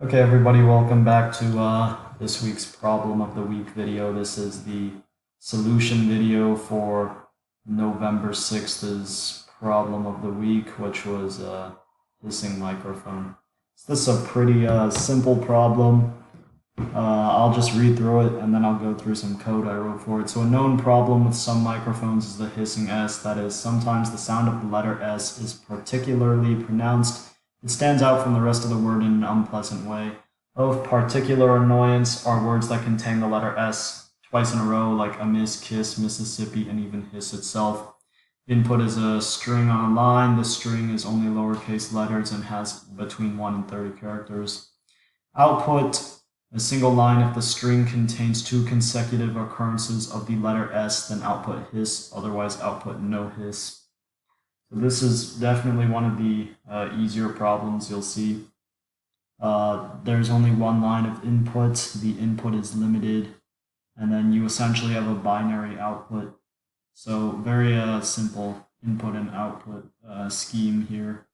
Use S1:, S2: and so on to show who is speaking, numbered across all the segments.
S1: Okay, everybody, welcome back to this week's problem of the week video. This is the solution video for November 6th's problem of the week, which was hissing microphone. So this is a pretty simple problem. I'll just read through it and then I'll go through some code I wrote for it. So a known problem with some microphones is the hissing S. That is, sometimes the sound of the letter S is particularly pronounced. It stands out from the rest of the word in an unpleasant way. Of particular annoyance are words that contain the letter S twice in a row, like amiss, kiss, Mississippi, and even hiss itself. Input is a string on a line. The string is only lowercase letters and has between 1 and 30 characters. Output, a single line. If the string contains two consecutive occurrences of the letter S, then output hiss, otherwise output no hiss. So this is definitely one of the easier problems you'll see. There's only one line of input, the input is limited, and then you essentially have a binary output. So very simple input and output scheme here.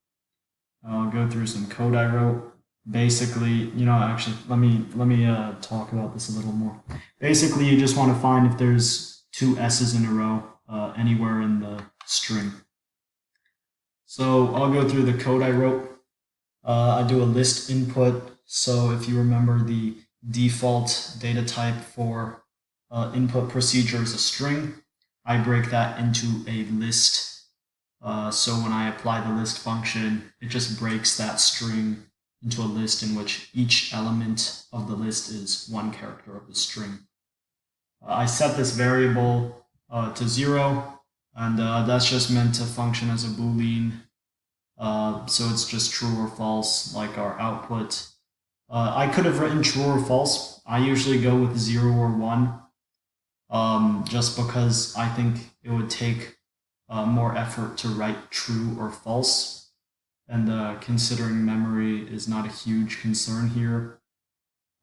S1: I'll go through some code I wrote. Basically, actually, let me talk about this a little more. Basically, you just want to find if there's two S's in a row anywhere in the string. So I'll go through the code I wrote. I do a list input. So if you remember, the default data type for input procedure is a string. I break that into a list. So when I apply the list function, it just breaks that string into a list in which each element of the list is one character of the string. I set this variable to 0, and that's just meant to function as a Boolean. So it's just true or false, like our output. I could have written true or false. I usually go with 0 or 1, just because I think it would take more effort to write true or false. And considering memory is not a huge concern here,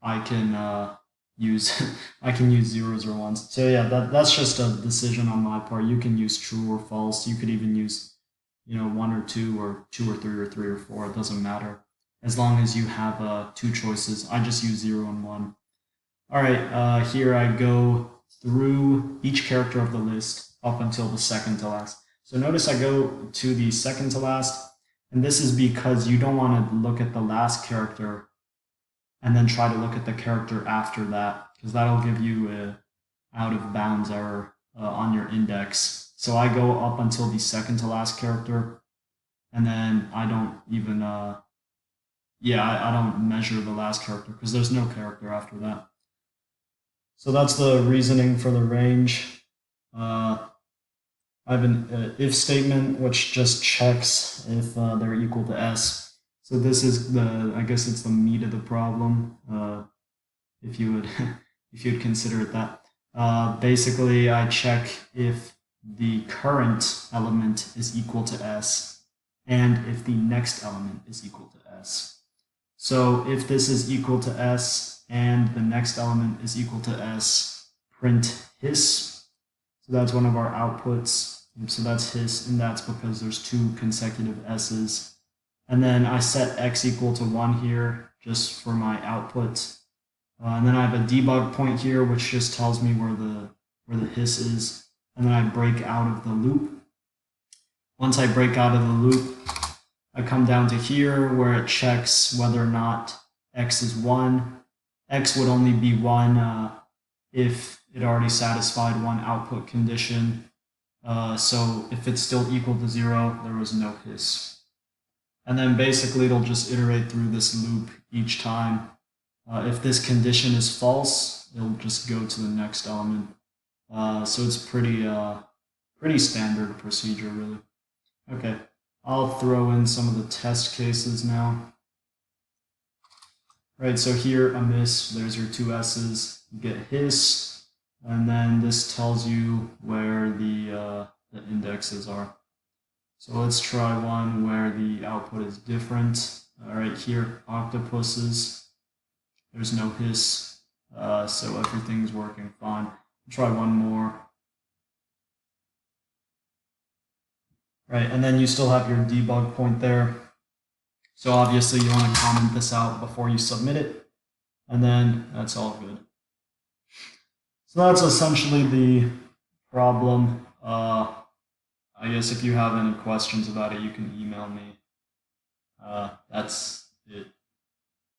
S1: I can use zeros or ones. So yeah, that's just a decision on my part. You can use true or false. You could even use 1 or 2 or 2 or 3 or 3 or 4. It doesn't matter as long as you have two choices. I just use 0 and 1. All right, here I go through each character of the list up until the second to last. So notice I go to the second to last. And this is because you don't want to look at the last character and then try to look at the character after that, because that'll give you an out of bounds error on your index. So I go up until the second to last character, and then I don't even, I don't measure the last character because there's no character after that. So that's the reasoning for the range. I have an if statement which just checks if they're equal to S. So this is I guess it's the meat of the problem, if you would if you'd consider it that. Basically, I check if the current element is equal to S and if the next element is equal to S. So if this is equal to S and the next element is equal to S, print hiss. So that's one of our outputs. So that's hiss, and that's because there's two consecutive S's. And then I set x equal to 1 here just for my output. And then I have a debug point here, which just tells me where the hiss is. And then I break out of the loop. Once I break out of the loop, I come down to here where it checks whether or not x is 1. X would only be 1 if it already satisfied one output condition. So if it's still equal to 0, there was no hiss. And then basically it'll just iterate through this loop each time. If this condition is false, it'll just go to the next element. So it's pretty standard procedure, really. Okay, I'll throw in some of the test cases now. Right, so here amiss, there's your two S's. You get hiss, and then this tells you where the indexes are. So let's try one where the output is different. All right, here, octopuses. There's no hiss, so everything's working fine. I'll try one more. Right, and then you still have your debug point there. So obviously you want to comment this out before you submit it, and then that's all good. So that's essentially the problem. I guess if you have any questions about it, you can email me. That's it.